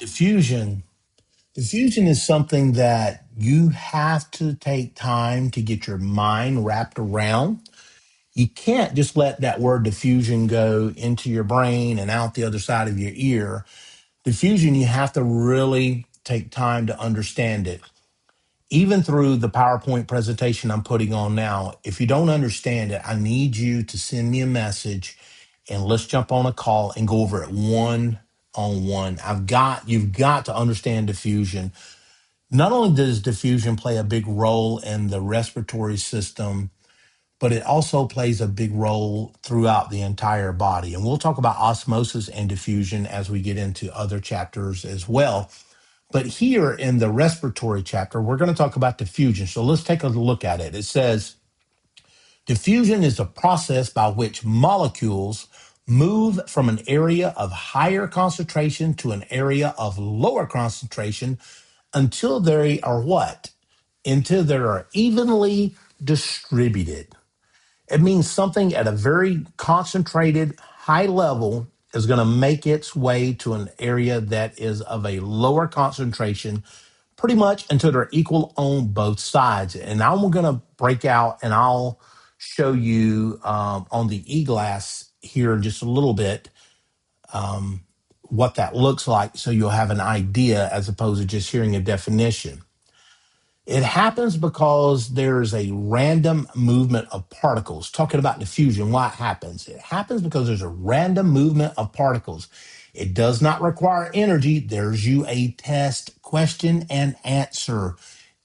Diffusion. Diffusion is something that you have to take time to get your mind wrapped around. You can't just let that word diffusion go into your brain and out the other side of your ear. Diffusion, you have to really take time to understand it. Even through the PowerPoint presentation I'm putting on now, if you don't understand it, I need you to send me a message and let's jump on a call and go over it one on one. You've got to understand diffusion. Not only does diffusion play a big role in the respiratory system, but it also plays a big role throughout the entire body. And we'll talk about osmosis and diffusion as we get into other chapters as well. But here in the respiratory chapter, we're going to talk about diffusion. So let's take a look at it. It says diffusion is a process by which molecules move from an area of higher concentration to an area of lower concentration until they are what? Until they are evenly distributed. It means something at a very concentrated high level is going to make its way to an area that is of a lower concentration, pretty much until they're equal on both sides. And I'm going to break out and I'll show you on the e-glass here in just a little bit what that looks like so you'll have an idea as opposed to just hearing a definition. It happens because there's a random movement of particles. Talking about diffusion, why it happens? It happens because there's a random movement of particles. It does not require energy. There's you a test question and answer.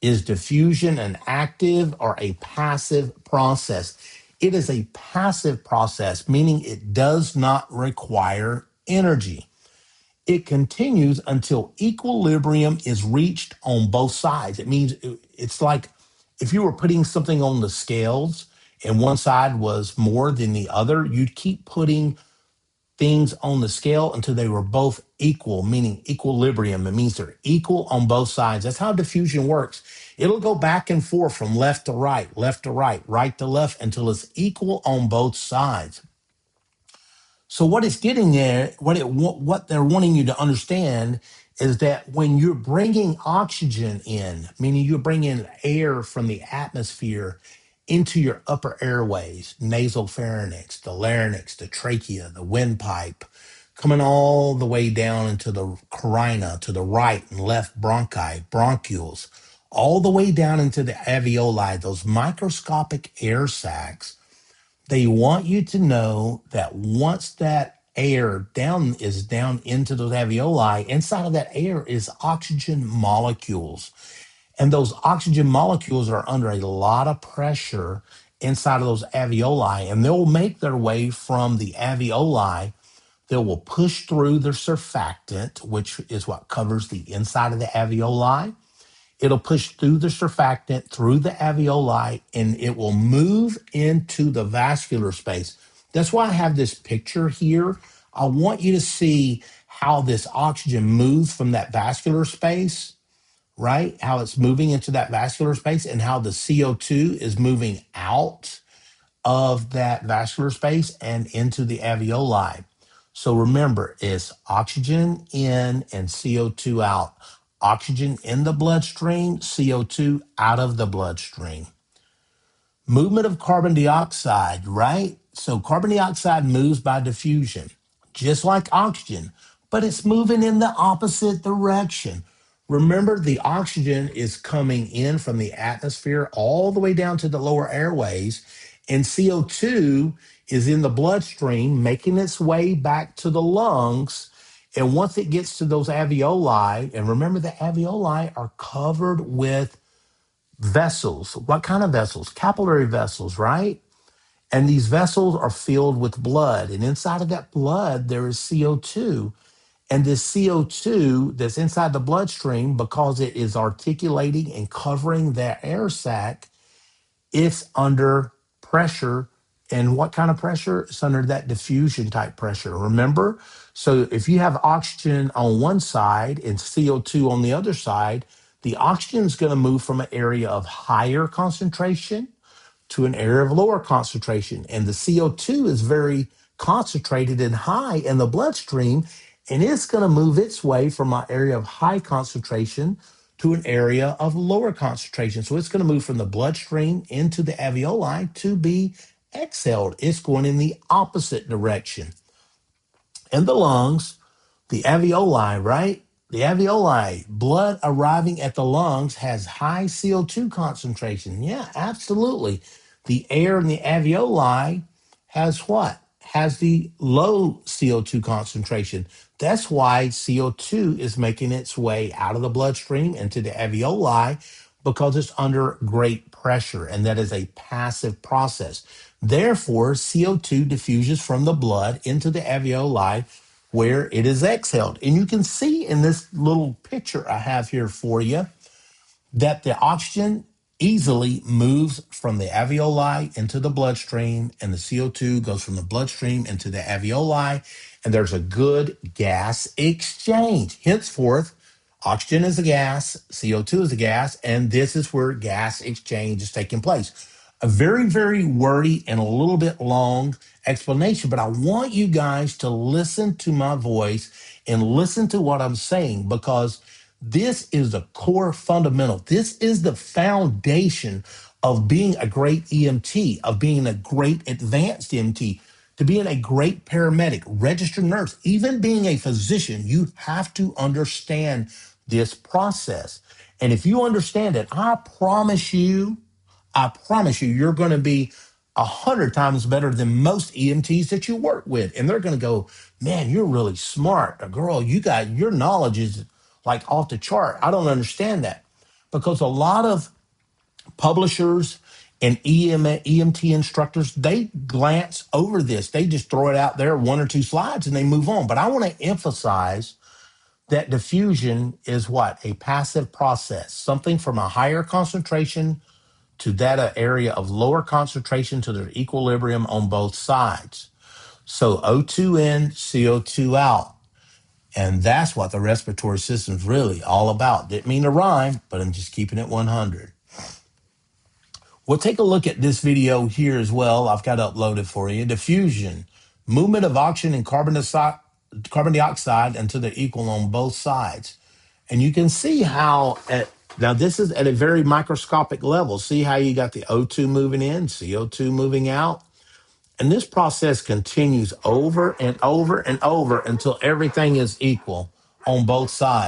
Is diffusion an active or a passive process? It is a passive process, meaning it does not require energy. It continues until equilibrium is reached on both sides. It means it's like if you were putting something on the scales and one side was more than the other, you'd keep putting things on the scale until they were both equal, meaning equilibrium. It means they're equal on both sides. That's how diffusion works. It'll go back and forth from left to right, right to left until it's equal on both sides. So what it's getting there, what they're wanting you to understand is that when you're bringing oxygen in, meaning you're bringing air from the atmosphere into your upper airways, nasal pharynx, the larynx, the trachea, the windpipe, coming all the way down into the carina to the right and left bronchi, bronchioles, all the way down into the alveoli, those microscopic air sacs. They want you to know that once that air is down into those alveoli, inside of that air is oxygen molecules. And those oxygen molecules are under a lot of pressure inside of those alveoli, and they'll make their way from the alveoli. They will push through the surfactant, which is what covers the inside of the alveoli. It'll push through the surfactant, through the alveoli, and it will move into the vascular space. That's why I have this picture here. I want you to see how this oxygen moves from that vascular space, right? How it's moving into that vascular space and how the CO2 is moving out of that vascular space and into the alveoli. So remember, it's oxygen in and CO2 out. Oxygen in the bloodstream, CO2 out of the bloodstream. Movement of carbon dioxide, right? So carbon dioxide moves by diffusion, just like oxygen, but it's moving in the opposite direction. Remember, the oxygen is coming in from the atmosphere all the way down to the lower airways, and CO2 is in the bloodstream, making its way back to the lungs. And once it gets to those alveoli, and remember the alveoli are covered with vessels. What kind of vessels? Capillary vessels, right? And these vessels are filled with blood. And inside of that blood, there is CO2. And this CO2 that's inside the bloodstream, because it is articulating and covering that air sac, it's under pressure. And what kind of pressure? It's under that diffusion type pressure. Remember? So if you have oxygen on one side and CO2 on the other side, the oxygen is going to move from an area of higher concentration to an area of lower concentration. And the CO2 is very concentrated and high in the bloodstream, and it's going to move its way from an area of high concentration to an area of lower concentration. So it's going to move from the bloodstream into the alveoli to be exhaled. It's going in the opposite direction. In the lungs, the alveoli, right? The alveoli, blood arriving at the lungs has high CO2 concentration. Yeah, absolutely. The air in the alveoli has what? Has the low CO2 concentration. That's why CO2 is making its way out of the bloodstream into the alveoli because it's under great pressure, and that is a passive process. Therefore, CO2 diffuses from the blood into the alveoli where it is exhaled. And you can see in this little picture I have here for you that the oxygen easily moves from the alveoli into the bloodstream, and the CO2 goes from the bloodstream into the alveoli, and there's a good gas exchange. Henceforth, oxygen is a gas, CO2 is a gas, and this is where gas exchange is taking place. A very, very wordy and a little bit long explanation, but I want you guys to listen to my voice and listen to what I'm saying, because this is the core fundamental. This is the foundation of being a great EMT, of being a great advanced EMT, to being a great paramedic, registered nurse, even being a physician. You have to understand this process. And if you understand it, I promise you, you're going to be 100 times better than most EMTs that you work with. And they're going to go, man, you're really smart. Girl, you got your knowledge is like off the chart. I don't understand that, because a lot of publishers and EMT instructors, they glance over this. They just throw it out there, one or two slides, and they move on. But I want to emphasize that diffusion is what? A passive process, something from a higher concentration to that area of lower concentration to their equilibrium on both sides. So O2 in, CO2 out. And that's what the respiratory system is really all about. Didn't mean to rhyme, but I'm just keeping it 100. We'll take a look at this video here as well. I've got it uploaded for you. Diffusion, movement of oxygen and carbon dioxide until they're equal on both sides. And you can see how, now this is at a very microscopic level. See how you got the O2 moving in, CO2 moving out. And this process continues over and over and over until everything is equal on both sides.